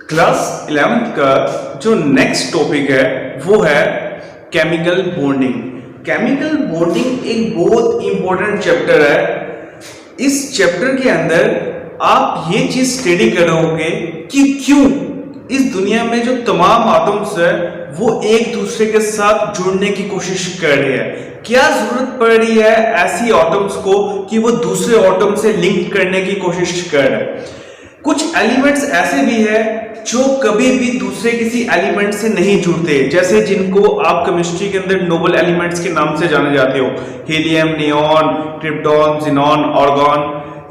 Class 11th का जो next topic है वो है केमिकल बॉन्डिंग। केमिकल बॉन्डिंग एक बहुत इंपॉर्टेंट चैप्टर है। इस चैप्टर के अंदर आप ये चीज स्टडी करोगे कि क्यों इस दुनिया में जो तमाम एटम्स है वो एक दूसरे के साथ जुड़ने की कोशिश कर रहे हैं। क्या जरूरत पड़ रही है ऐसी एटम्स को कि वो दूसरे एटम से लिंक करने की कोशिश कर रहे हैं। कुछ एलिमेंट्स ऐसे भी है जो कभी भी दूसरे किसी एलिमेंट से नहीं जुड़ते, जैसे जिनको आप केमिस्ट्री के अंदर नोबल एलिमेंट्स के नाम से जाने जाते हो, helium, neon, krypton, xenon, argon.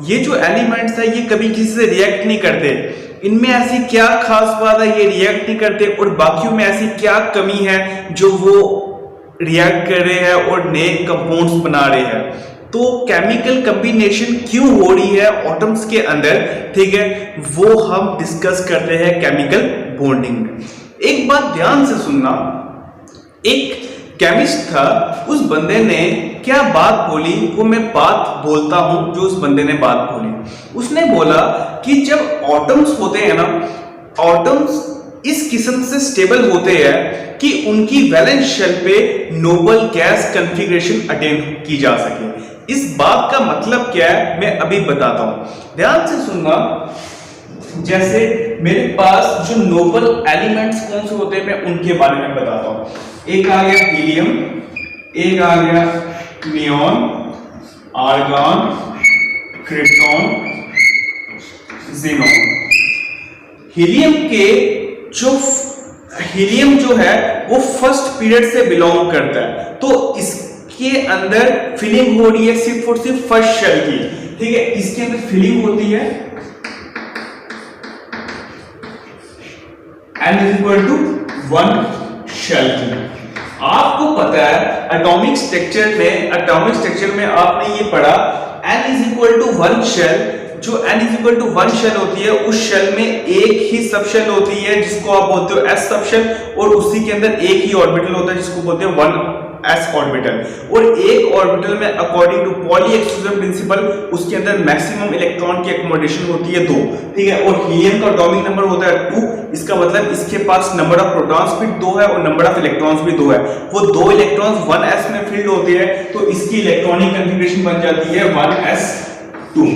ये जो एलिमेंट्स है ये कभी किसी से रिएक्ट नहीं करते। इनमें ऐसी क्या खास बात है ये रिएक्ट नहीं करते, और बाकियों में ऐसी क्या कमी है जो वो रिएक्ट कर रहे हैं और नए कंपाउंड्स बना रहे हैं। तो केमिकल कॉम्बिनेशन क्यों हो रही है एटम्स के अंदर, ठीक है, वो हम डिस्कस करते हैं केमिकल बॉन्डिंग में। एक बात ध्यान से सुनना, एक केमिस्ट था, उस बंदे ने क्या बात बोली वो मैं बात बोलता हूं जो उस बंदे ने बात बोली। उसने बोला कि जब एटम्स होते हैं ना, एटम्स इस किस्म से स्टेबल होते हैं कि उनकी वैलेंस शेल पे नोबल गैस कॉन्फ़िगरेशन अटेन की जा सके। इस बात का मतलब क्या है मैं अभी बताता हूं, ध्यान से सुनना। जैसे मेरे पास जो नोबल एलिमेंट्स कौन से होते हैं मैं उनके बारे में बताता हूं। एक आ गया हीलियम, एक आ गया neon, argon, krypton, xenon. Helium जो है वो फर्स्ट पीरियड से बिलोंग करता है, तो इसके अंदर फिलिंग हो रही है सिर्फ और सिर्फ फर्स्ट शेल की, ठीक है। इसके अंदर फिलिंग होती है n = 1 शेल की। आपको पता है एटॉमिक स्ट्रक्चर में आपने ये पढ़ा n = 1 शेल। जो n = 1 शेल होती है उस शेल में एक ही सब शेल होती है जिसको आप बोलते हो s सब शेल, और उसी के अंदर एक ही ऑर्बिटल होता है जिसको बोलते हैं 1s ऑर्बिटल। और एक ऑर्बिटल में according to Pauli exclusion principle उसके अंदर मैक्सिमम इलेक्ट्रॉन की एकोमोडेशन होती है 2, ठीक है। और हीलियम का एटॉमिक नंबर होता है 2। इसका मतलब इसके पास नंबर ऑफ प्रोटॉन्स भी 2 है और नंबर ऑफ इलेक्ट्रॉन्स भी 2 है। वो 2 इलेक्ट्रॉन्स 1s में फील्ड होते हैं, तो इसकी इलेक्ट्रॉनिक कॉन्फ़िगरेशन बन जाती है 1s2।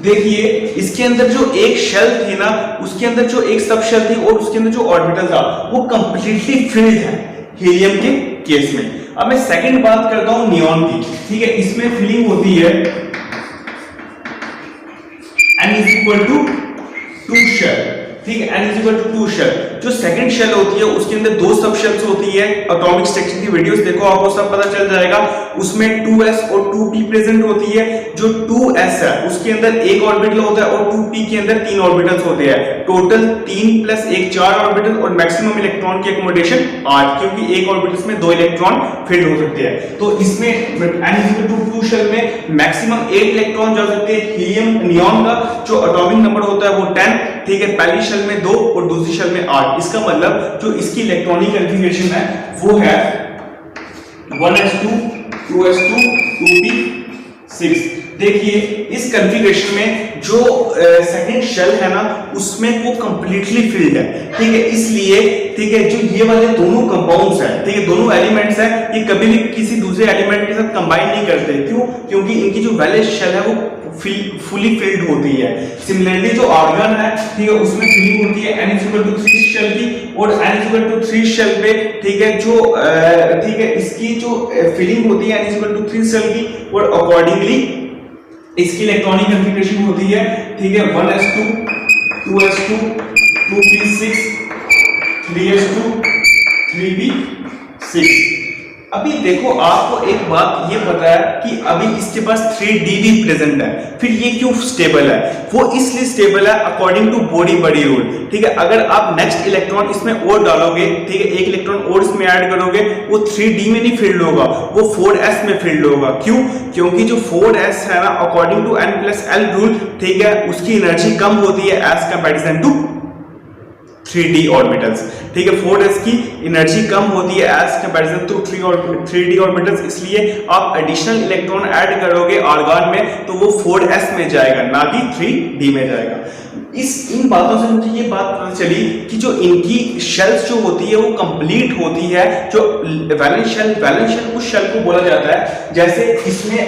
देखिए इसके अंदर जो एक शेल थी ना, उसके अंदर जो एक सब शेल थी और उसके अंदर जो ऑर्बिटल था वो कंप्लीटली फिल्ड है हीलियम के केस में। अब मैं सेकंड बात करता हूं नियॉन की, ठीक है। इसमें फिलिंग होती है n = 2 शेल, ठीक है। n = 2 shell. जो सेकंड शेल होती है उसके अंदर 2 सब शेल्स होती है। एटॉमिक स्ट्रक्चर की वीडियोस देखो आपको सब पता चल जाएगा। उसमें 2s और 2p प्रेजेंट होती है। जो 2s है उसके अंदर एक ऑर्बिटल होता है और 2p के अंदर 3 ऑर्बिटल्स होते हैं। टोटल 3 + 1 4 ऑर्बिटल और मैक्सिमम इलेक्ट्रॉन की एकोमोडेशन 8, क्योंकि एक ऑर्बिटल्स में 2 इलेक्ट्रॉन फील्ड हो सकते हैं। तो इसमें n = 2 शेल में मैक्सिमम 8 इलेक्ट्रॉन जा सकते हैं। हीलियम नियॉन का जो एटॉमिक नंबर होता है वो 10, ठीक है। पहली शेल में 2 और दूसरी शेल में 8। इसका मतलब जो इसकी इलेक्ट्रॉनिक कॉन्फ़िगरेशन है वो है 1s2 2s2 2p6। देखिए इस कॉन्फ़िगरेशन में जो सेकंड शेल है ना उसमें वो कंप्लीटली फिल्ड है, ठीक है। इसलिए ठीक है जो ये वाले दोनों कंपाउंड्स हैं, ठीक है, दोनों एलिमेंट्स हैं, ये कभी भी किसी दूसरे एलिमेंट के साथ कंबाइन नहीं करते। क्यों? क्योंकि इनकी जो वैलेंस शेल है वो फुली फिल्ड होती है। सिमिलरली जो आर्गन है, ठीक है, उसमें फिलिंग होती है n = 3 शेल की, और n = 3 शेल पे, ठीक है, जो ठीक है इसकी जो फिलिंग होती है n = 3 शेल की, और अकॉर्डिंगली इसकी इलेक्ट्रॉनिक कॉन्फ़िगरेशन होती है, ठीक है, 1s2 2s2 2p6 3s2 3p6। अभी देखो आपको एक बात ये पता है कि अभी इसके पास 3d भी प्रेजेंट है। फिर ये क्यों स्टेबल है? वो इसलिए स्टेबल है अकॉर्डिंग टू बॉडी रूल, ठीक है। अगर आप नेक्स्ट इलेक्ट्रॉन इसमें और डालोगे, ठीक है, एक इलेक्ट्रॉन और इसमें ऐड करोगे, वो 3d में नहीं फील्ड होगा, वो 4s में फील्ड होगा। क्यों? क्योंकि जो 4s है ना अकॉर्डिंग टू n+l रूल, ठीक है, उसकी एनर्जी कम होती है as comparison to 3d orbitals, ठीक है। 4s की एनर्जी कम होती है as comparison to 3d orbitals, इसलिए आप एडिशनल इलेक्ट्रॉन ऐड करोगे आर्गन में तो वो 4s में जाएगा ना कि 3d में जाएगा। इन बातों से मुझे ये बात पता चली कि जो इनकी शेल्स जो होती है वो कंप्लीट होती है। जो वैलेंस शेल उस शेल को बोला जाता है, जैसे इसमें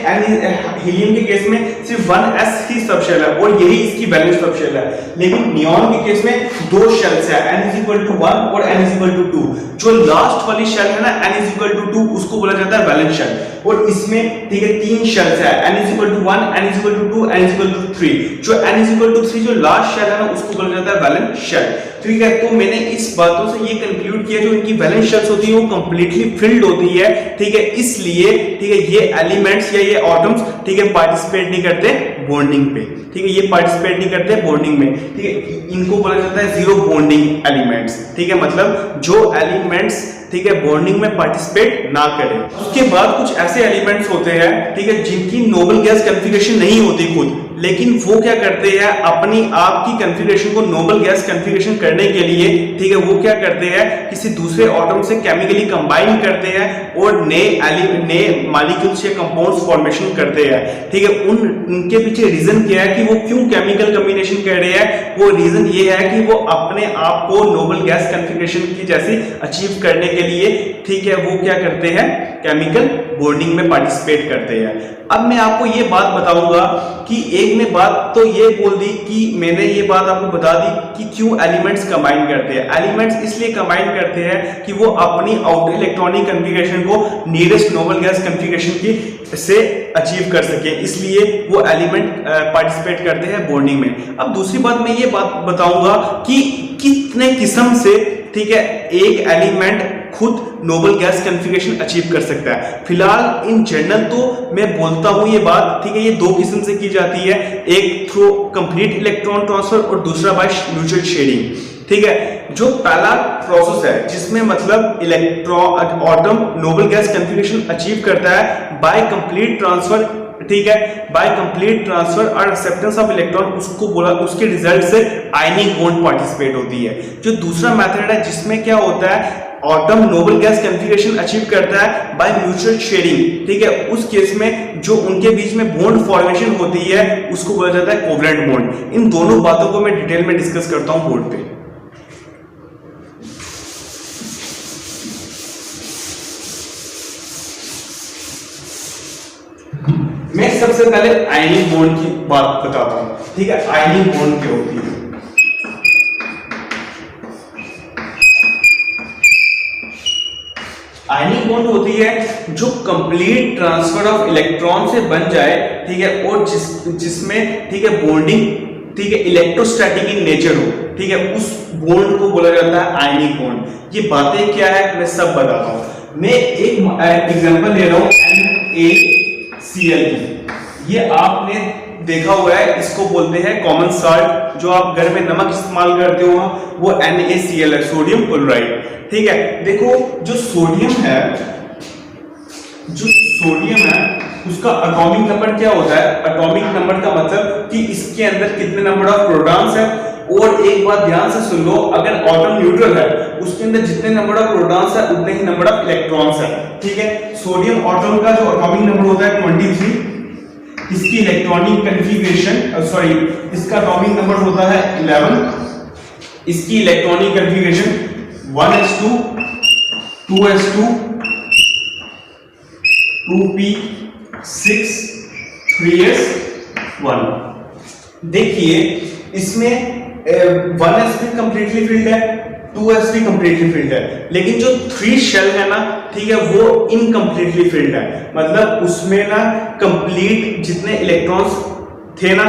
हीलियम के केस में सिर्फ 1s ही सब शेल है और यही इसकी वैलेंस सब शेल है। लेकिन नियॉन के केस में दो शेल्स है, n=1 और n=2। जो लास्ट वाली शेल है ना n=2, उसको बोला जाता है वैलेंस शेल। और इसमें ठीक है 3 शेल्स है, n=1, n=2, n=3। जो n=3 जो लास्ट शेल है ना उसको बोला जाता है वैलेंस शेल। ठीक है, तो मैंने इस बातों से ये कंक्लूड किया जो इनकी वैलेंस शेल्स होती है वो कंप्लीटली फिल्ड होती है। ठीक है, इसलिए ठीक है ये एलिमेंट्स या ये एटम्स ठीक है पार्टिसिपेट नहीं करते बॉन्डिंग पे। ठीक है, ये पार्टिसिपेट नहीं करते बॉन्डिंग में। ठीक है, इनको बोला जाता है जीरो बॉन्डिंग एलिमेंट्स। ठीक है, मतलब जो एलिमेंट्स ठीक है बॉन्डिंग में पार्टिसिपेट ना करें। उसके बाद कुछ ऐसे एलिमेंट्स होते हैं ठीक है जिनकी नोबल गैस कॉन्फ़िगरेशन नहीं होती खुद, लेकिन वो क्या करते हैं अपनी आप की कॉन्फ़िगरेशन को नोबल गैस कॉन्फ़िगरेशन करने के लिए ठीक है वो क्या करते हैं किसी दूसरे एटम से केमिकली कंबाइन करते हैं और नए मॉलिक्यूल्स या कंपाउंड्स फॉर्मेशन करते हैं। ठीक है, उनके पीछे रीजन क्या है कि वो क्यों केमिकल कॉम्बिनेशन कर रहे हैं। वो रीजन ये है कि वो अपने आप को नोबल गैस कॉन्फ़िगरेशन की जैसी अचीव करने के लिए ठीक है वो क्या करते हैं केमिकल बॉन्डिंग में पार्टिसिपेट करते हैं। अब मैं आपको ये बात बताऊंगा कि एक ने बात तो ये बोल दी कि मैंने ये बात आपको बता दी कि क्यों एलिमेंट्स कंबाइन करते हैं। एलिमेंट्स इसलिए कंबाइन करते हैं कि वो अपनी आउटर इलेक्ट्रॉनिक कॉन्फ़िगरेशन को नियरेस्ट नोबल गैस कॉन्फ़िगरेशन की से अचीव कर सके, इसलिए वो एलिमेंट पार्टिसिपेट करते हैं बॉन्डिंग में। अब दूसरी बात मैं ये बात बताऊंगा कि कितने किस्म से ठीक है एक एलिमेंट खुद नोबल गैस कॉन्फ़िगरेशन अचीव कर सकता है। फिलहाल इन जनरल तो मैं बोलता हूं ये बात ठीक है ये दो किस्म से की जाती है, एक थ्रू कंप्लीट इलेक्ट्रॉन ट्रांसफर और दूसरा बाय म्यूचुअल शेयरिंग। ठीक है, जो पहला प्रोसेस है जिसमें मतलब electron atom Nobel gas configuration achieve करता है बाय कंप्लीट ट्रांसफर। ठीक है, बाय कंप्लीट ट्रांसफर और एक्सेप्टेंस ऑफ इलेक्ट्रॉन, उसको बोला उसके रिजल्ट से आयनिक बॉन्ड पार्टिसिपेट होती है। जो दूसरा मेथड है जिसमें क्या होता है atom Nobel gas configuration achieve करता है बाय म्यूचुअल शेयरिंग। ठीक है, उस केस में जो उनके बीच में बॉन्ड फॉर्मेशन होती है उसको बोला जाता है कोवलेंट बॉन्ड। इन दोनों बातों को मैं डिटेल में डिस्कस करता हूं बोर्ड पे। मैं सबसे पहले आयनिक बॉन्ड की बात बताता हूं। ठीक है, आयनिक बॉन्ड क्या होती है। आयनिक बॉन्ड होती है जो कंप्लीट ट्रांसफर ऑफ इलेक्ट्रॉन से बन जाए। ठीक है, और जिसमें ठीक है बॉन्डिंग ठीक है इलेक्ट्रोस्टैटिक इन नेचर हो। ठीक है, उस बॉन्ड को बोला जाता है आयनिक बॉन्ड। ये बातें क्या है मैं सब बताता हूं। मैं एक एग्जांपल ले रहा हूं NaCl की। ये आपने देखा हुआ है, इसको बोलते हैं कॉमन साल्ट। जो आप घर में नमक इस्तेमाल करते हो वो NaCl है, सोडियम क्लोराइड। ठीक है, देखो जो सोडियम है उसका एटॉमिक नंबर क्या होता है। एटॉमिक नंबर का मतलब कि इसके अंदर कितने नंबर ऑफ प्रोटॉन्स है। और एक बात ध्यान से सुन लो, अगर एटम न्यूट्रल है उसके अंदर जितने नंबर ऑफ प्रोटॉन्स है उतने ही नंबर ऑफ इलेक्ट्रॉन्स है। ठीक है, सोडियम एटम का जो एटॉमिक नंबर होता है 23, इसकी इलेक्ट्रॉनिक कॉन्फ़िगरेशन इसका एटॉमिक नंबर होता है 11, इसकी electronic configuration 1s2 2s2 2p6 3s1। देखिए इसमें 1s भी कंप्लीटली फिल्ड है, 2s भी कंप्लीटली फिल्ड है, लेकिन जो 3 शेल है ना ठीक है वो इनकम्प्लीटली फिल्ड है। मतलब उसमें ना कंप्लीट जितने इलेक्ट्रॉन्स थे ना,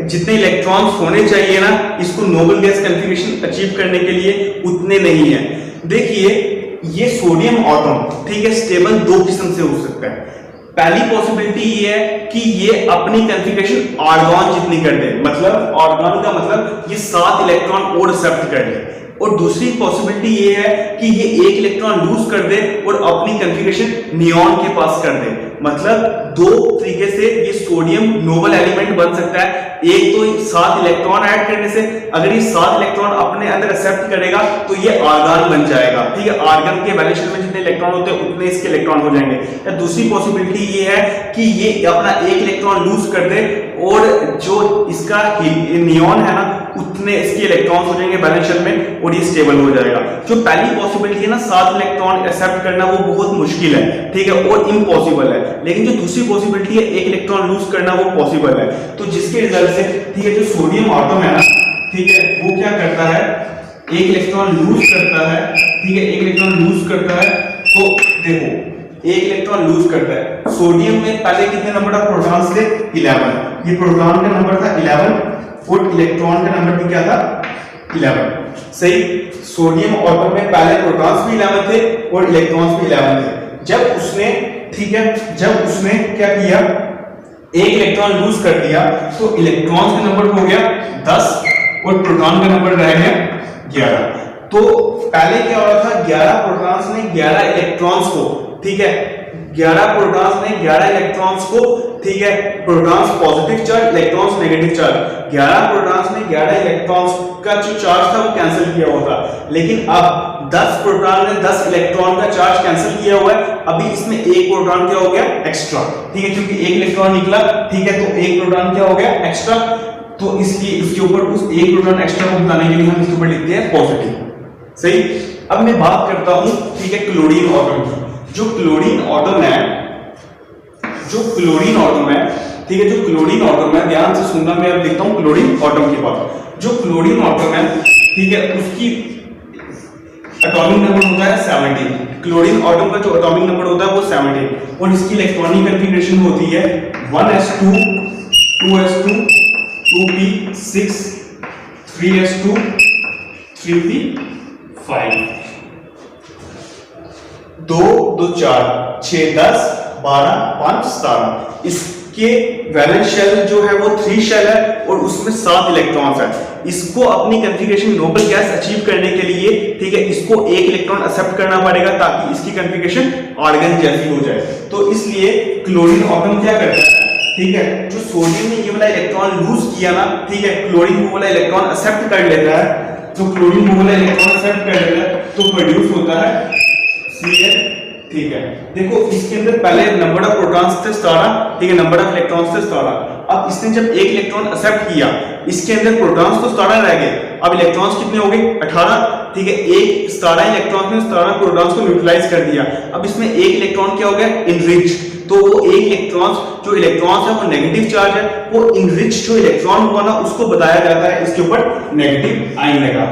जितने इलेक्ट्रॉन्स होने चाहिए ना इसको नोबल गैस कॉन्फ़िगरेशन अचीव करने के लिए उतने नहीं है। देखिए ये सोडियम एटम ठीक है स्टेबल दो किस्म से हो सकता है। पहली पॉसिबिलिटी ये है कि ये अपनी कॉन्फ़िगरेशन आर्गॉन जितनी कर दे, मतलब आर्गॉन का मतलब ये 7 इलेक्ट्रॉन और एक्सेप्ट कर ले। और दूसरी पॉसिबिलिटी ये है कि ये 1 इलेक्ट्रॉन लूज कर दे और अपनी कॉन्फ़िगरेशन नियॉन के पास कर दे। मतलब दो तरीके से ये सोडियम नोबल एलिमेंट बन सकता है। एक तो 7 इलेक्ट्रॉन ऐड करने से, अगर ये 7 इलेक्ट्रॉन अपने अंदर एक्सेप्ट करेगा तो ये आर्गन बन जाएगा। ठीक है, आर्गन के वैलेंस शेल में जितने इलेक्ट्रॉन होते हैं उतने इसके इलेक्ट्रॉन हो जाएंगे। या दूसरी पॉसिबिलिटी ये है कि ये अपना 1 इलेक्ट्रॉन लूज कर दे और जो इसका नियॉन है ना उतने इसके इलेक्ट्रॉन्स हो जाएंगे बैलेंस शेल में और ये स्टेबल हो जाएगा। जो पहली पॉसिबिलिटी है ना 7 इलेक्ट्रॉन एक्सेप्ट करना, वो बहुत मुश्किल है, ठीक है, और इम्पॉसिबल है। लेकिन जो दूसरी पॉसिबिलिटी है 1 इलेक्ट्रॉन लूज करना, वो पॉसिबल है। तो जिसके रिजल्ट से, ठीक है, जो सोडियम एटम है ना, ठीक है, वो क्या करता है, 1 इलेक्ट्रॉन लूज करता है, ठीक है, 1 इलेक्ट्रॉन लूज करता है। तो देखो 1 इलेक्ट्रॉन लूज करता है। सोडियम में पहले कितने नंबर ऑफ प्रोटॉन्स थे, 11। ये प्रोटॉन का नंबर था 11 और इलेक्ट्रॉन का नंबर भी क्या था, 11। सही। सोडियम एटम में पहले प्रोटॉन्स भी 11 थे और इलेक्ट्रॉन्स भी 11 थे। जब उसने, ठीक है, जब उसने क्या किया, 1 इलेक्ट्रॉन लूज कर दिया, तो इलेक्ट्रॉन्स का नंबर हो गया 10 और प्रोटॉन का नंबर रह गया 11। तो पहले क्या हो रहा था, 11 प्रोटॉन्स ने 11 इलेक्ट्रॉन्स को, ठीक है, 11 प्रोटॉन्स ने 11 इलेक्ट्रॉन्स को, ठीक है, protons positive charge, electrons negative charge, 11 protons ने 11 इलेक्ट्रॉन्स का जो चार्ज था वो कैंसिल किया हुआ था। लेकिन अब 10 प्रोटॉन ने 10 इलेक्ट्रॉन का चार्ज कैंसिल किया हुआ है। अभी इसमें 1 प्रोटॉन क्या हो गया, एक्स्ट्रा, ठीक है, क्योंकि 1 इलेक्ट्रॉन निकला, ठीक है, तो 1 प्रोटॉन क्या हो गया, एक्स्ट्रा। तो इसलिए इसके ऊपर उस 1 प्रोटॉन एक्स्ट्रा को बताने के लिए हम इसके ऊपर लिखते हैं पॉजिटिव। सही। अब मैं बात करता हूं, ठीक है, क्लोरीन एटम की। जो क्लोरीन एटम है, जो क्लोरीन एटम है, ठीक है, जो क्लोरीन एटम है, ध्यान से सुनना, मैं अब लिखता हूं क्लोरीन एटम की बात। जो क्लोरीन एटम है, ठीक है, उसकी एटॉमिक नंबर होता है 17। क्लोरीन एटम का जो एटॉमिक नंबर होता है वो 17 और इसकी इलेक्ट्रॉनिक कॉन्फ़िगरेशन होती है 1s2 2s2 2p6 3s2 3p5 2 2 4 6 10 12 5 17। इसके वैलेंस शेल जो है वो 3 शेल है और उसमें 7 इलेक्ट्रॉन्स है। इसको अपनी कॉन्फ़िगरेशन नोबल गैस अचीव करने के लिए, ठीक है, इसको 1 इलेक्ट्रॉन एक्सेप्ट करना पड़ेगा ताकि इसकी कॉन्फ़िगरेशन आर्गन जैसी हो जाए। तो इसलिए क्लोरीन एटम क्या करता है, ठीक है, जो सोडियम ने ये वाला इलेक्ट्रॉन लूज किया ना, ठीक है, क्लोरीन वो वाला इलेक्ट्रॉन एक्सेप्ट कर लेता है। तो क्लोरीन वो वाला इलेक्ट्रॉन एक्सेप्ट कर लेता है तो प्रोड्यूस होता है Cl, ठीक है। देखो इसके अंदर पहले नंबर ऑफ प्रोटॉन्स थे 17, ठीक है, नंबर ऑफ इलेक्ट्रॉन्स थे 17। अब इसने जब 1 इलेक्ट्रॉन एक्सेप्ट किया, इसके अंदर प्रोटॉन्स तो 17 रह गए, अब इलेक्ट्रॉन्स कितने हो गए, 18, ठीक है। 17 इलेक्ट्रॉन्स ने 17 प्रोटॉन्स को न्यूट्रलाइज कर दिया। अब इसमें 1 इलेक्ट्रॉन क्या हो गया, इनरिच। तो वो 1 इलेक्ट्रॉन्स, जो इलेक्ट्रॉन्स है वो नेगेटिव चार्ज है, वो इनरिच जो इलेक्ट्रॉन हुआ ना उसको बताया जाता है इसके ऊपर नेगेटिव आयन लगा।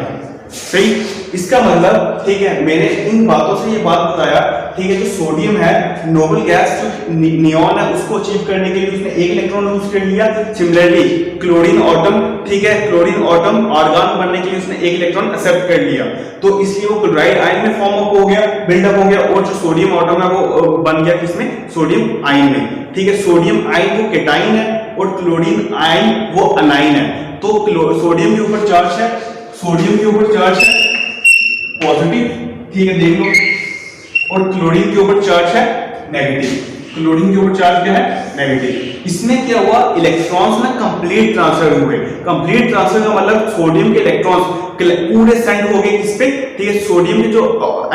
सही। इसका मतलब, ठीक है, मैंने इन बातों से ये बात बताया, ठीक है, जो सोडियम है, नोबल गैस जो नियॉन है उसको अचीव करने के लिए उसने 1 इलेक्ट्रॉन लूज कर लिया। सिमिलरली क्लोरीन एटम, ठीक है, क्लोरीन एटम आर्गन बनने के लिए उसने 1 इलेक्ट्रॉन एक्सेप्ट कर लिया। तो इसलिए वो क्लोराइड आयन में फॉर्म अप हो गया, बिल्डअप हो गया और जो सोडियम एटम है वो बन गया किसमें, सोडियम आयन में, ठीक है। सोडियम आयन वो केटाइन है और क्लोरीन आयन वो अनाइन है। तो सोडियम के ऊपर चार्ज है, सोडियम के ऊपर चार्ज है पॉजिटिव, ठीक है, देख लो, और क्लोरीन के ऊपर चार्ज है नेगेटिव। क्लोरीन के ऊपर चार्ज क्या है, नेगेटिव। इसमें क्या हुआ, इलेक्ट्रॉन्स ना कंप्लीट ट्रांसफर हुए। कंप्लीट ट्रांसफर का मतलब सोडियम के इलेक्ट्रॉन्स पूरे सेंड हो गए किस पे, ठीक है, सोडियम के जो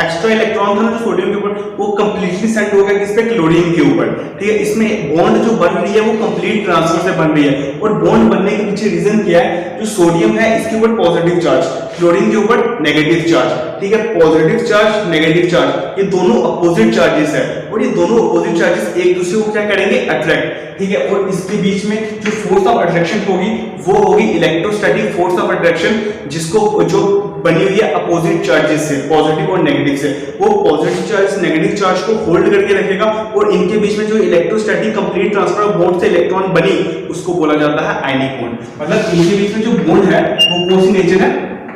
एक्स्ट्रा इलेक्ट्रॉन था ना जो सोडियम के ऊपर, वो कंप्लीटली सेंड हो गया किस पे, क्लोरीन के ऊपर, ठीक है। इसमें बॉन्ड जो बन रही है वो कंप्लीट ट्रांसफर से बन रही है और बॉन्ड बनने के पीछे रीजन क्या है, जो सोडियम है इसके ऊपर पॉजिटिव चार्ज, क्लोरीन के ऊपर नेगेटिव चार्ज, ठीक है। पॉजिटिव चार्ज, नेगेटिव चार्ज, ये दोनों अपोजिट चार्जेस है और ये दोनों अपोजिट चार्जेस एक दूसरे को क्या करेंगे, अट्रैक्ट, ठीक है। और इसके बीच में जो फोर्स ऑफ अट्रैक्शन होगी वो होगी इलेक्ट्रोस्टैटिक फोर्स ऑफ अट्रैक्शन, जिसको जो बनी हुई है अपोजिट चार्जेस से, पॉजिटिव और नेगेटिव से। वो पॉजिटिव चार्ज नेगेटिव चार्ज को होल्ड करके रखेगा और इनके बीच में जो electrostatic complete transfer of bond से इलेक्ट्रॉन बनी उसको बोला जाता है आयनिक बॉन्ड। मतलब इनके बीच में जो बॉन्ड है वो कौन सी नेचर है,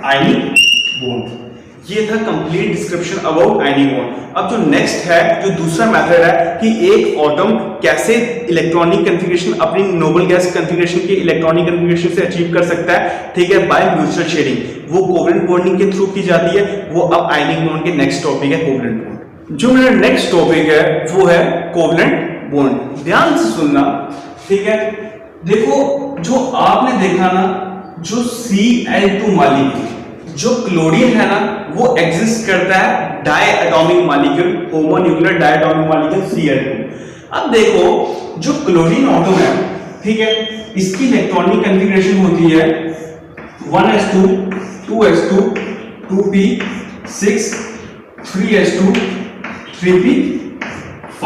आयनिक बॉन्ड। ये था complete description about ionic bond. अब जो नेक्स्ट है, जो दूसरा मेथड है कि एक एटम कैसे इलेक्ट्रॉनिक कॉन्फ़िगरेशन अपनी नोबल गैस कॉन्फ़िगरेशन की इलेक्ट्रॉनिक कॉन्फ़िगरेशन से अचीव कर सकता है, ठीक है, बाय म्यूचुअल शेयरिंग। वो कोवेलेंट बॉन्डिंग के थ्रू की जाती है। वो अब आयनिक बॉन्ड के नेक्स्ट टॉपिक है कोवेलेंट बॉन्ड। जो मेरा नेक्स्ट टॉपिक है वो है कोवेलेंट बॉन्ड। ध्यान से सुनना, ठीक है। देखो जो आपने देखा ना, जो Cl2 मॉलिक्यूल, जो क्लोरीन है ना, वो एग्जिस्ट करता है diatomic molecule, homonuclear diatomic molecule Cl2। अब देखो जो क्लोरीन एटम है, ठीक है, इसकी इलेक्ट्रॉनिक कॉन्फ़िगरेशन होती है 1s2 2s2 2p6 3s2 3p5।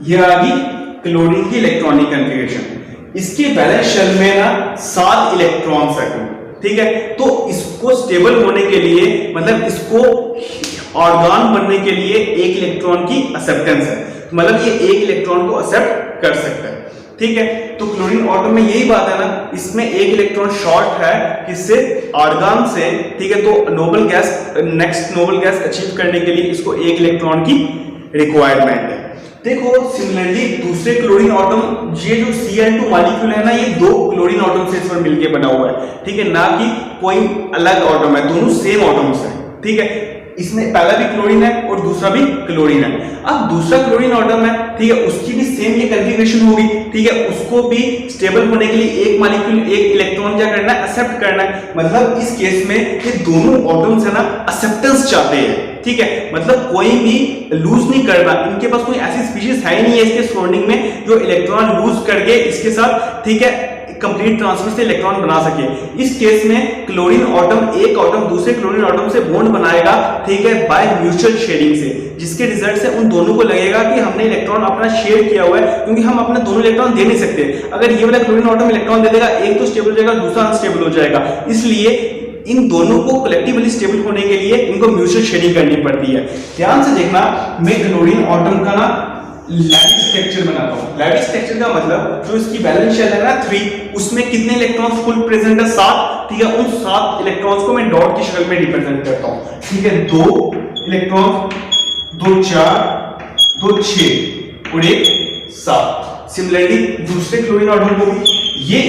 ये आ गई क्लोरीन की इलेक्ट्रॉनिक कॉन्फ़िगरेशन। इसके बैलेंस शेल में ना 7 इलेक्ट्रॉन्स है, ठीक है। तो इसको स्टेबल होने के लिए, मतलब इसको ऑर्गन बनने के लिए एक इलेक्ट्रॉन की एक्सेप्टेंस है, मतलब ये एक इलेक्ट्रॉन को एक्सेप्ट कर सकता है, ठीक है। तो क्लोरीन एटम में यही बात है ना, इसमें एक इलेक्ट्रॉन शॉर्ट है किससे, आर्गन से, ठीक है। तो noble gas, next noble gas achieve करने के लिए इसको एक इलेक्ट्रॉन की रिक्वायरमेंट है। देखो सिमिलरली दूसरे क्लोरीन एटम, ये जो Cl2 मॉलिक्यूल है ना, ये 2 क्लोरीन एटम से इस पर मिलके बना हुआ है, ठीक है, ना कि कोई अलग एटम है, दोनों सेम एटम्स हैं, ठीक है। इसमें पहला भी क्लोरीन है और दूसरा भी क्लोरीन है। अब दूसरा क्लोरीन एटम है, ठीक है, उसकी भी सेम ये कॉन्फ़िगरेशन होगी, ठीक है। उसको भी स्टेबल होने के लिए एक मॉलिक्यूल, एक इलेक्ट्रॉन क्या करना है, एक्सेप्ट करना है। मतलब इस केस में ये दोनों एटम्स है ना एक्सेप्टेंस चाहते हैं, ठीक है। मतलब कोई भी लूज नहीं करना, इनके पास कोई ऐसी स्पीशीज है ही नहीं है इसके सराउंडिंग में जो इलेक्ट्रॉन लूज करके इसके साथ, ठीक है, कंप्लीट ट्रांसफर से इलेक्ट्रॉन बना सके। इस केस में क्लोरीन एटम, एक एटम दूसरे क्लोरीन एटम से बॉन्ड बनाएगा, ठीक है, बाय म्यूचुअल शेयरिंग से, जिसके रिजल्ट से उन दोनों को लगेगा कि हमने इलेक्ट्रॉन अपना शेयर किया हुआ है, क्योंकि हम अपने दोनों इलेक्ट्रॉन दे नहीं सकते। अगर ये वाला क्लोरीन एटम इलेक्ट्रॉन दे देगा, एक तो स्टेबल हो जाएगा, दूसरा अनस्टेबल हो जाएगा। इसलिए इन दोनों को कलेक्टिवली स्टेबल होने के लिए इनको म्यूचुअल शेयरिंग करनी पड़ती है। ध्यान से देखना, मैं क्लोरीन एटम का ना लैटिस स्ट्रक्चर बनाता हूं। लैटिस स्ट्रक्चर का मतलब जो इसकी वैलेंस शेल है ना 3, उसमें कितने इलेक्ट्रॉन्स फुल प्रेजेंट है, 7, ठीक है। उन 7 इलेक्ट्रॉन्स को मैं डॉट की शक्ल में रिप्रेजेंट करता हूं, ठीक है। 2 इलेक्ट्रॉन, 2 4, 2 6 और 1 7। सिमिलरली दूसरे क्लोरीन एटम को भी, ये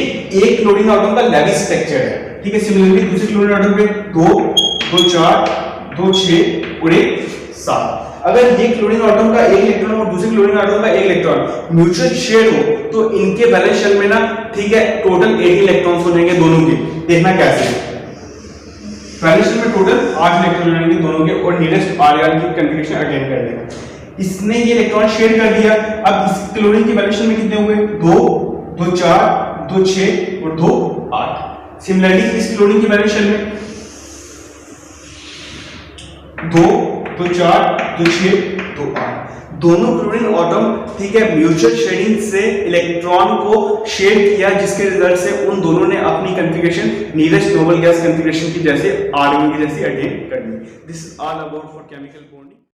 एक क्लोरीन एटम का लैटिस स्ट्रक्चर है, ठीक है। सिमिलरली दूसरे क्लोरीन एटम पे 2 2 4 2 6 और 1 7। अगर ये क्लोरीन एटम का एक इलेक्ट्रॉन और दूसरे क्लोरीन एटम का एक इलेक्ट्रॉन म्यूचुअल शेयर हो, तो इनके बैलेंस शेल में ना, ठीक है, टोटल 8 इलेक्ट्रॉन्स हो जाएंगे दोनों के। देखना कैसे, बैलेंस शेल में टोटल 8 इलेक्ट्रॉन रहेंगे दोनों के, और नीडेस्ट आर्गन की कॉन्फ़िगरेशन अटेन कर लेगा। इसने ये इलेक्ट्रॉन शेयर कर दिया। अब इस क्लोरीन की बैलेंस शेल में कितने हुए, 2 2 4 2 6 और 2 8। सिमिलरली इस क्लोरीन की बैलेंस शेल में 2 2 4 2 6 2 8। दोनों क्लोरीन एटम, ठीक है, म्यूचुअल शेयरिंग से इलेक्ट्रॉन को शेयर किया, जिसके रिजल्ट से उन दोनों ने अपनी configuration nearest noble gas configuration की जैसे आर्गन की जैसी अटेन कर ली। This is all about for chemical bonding.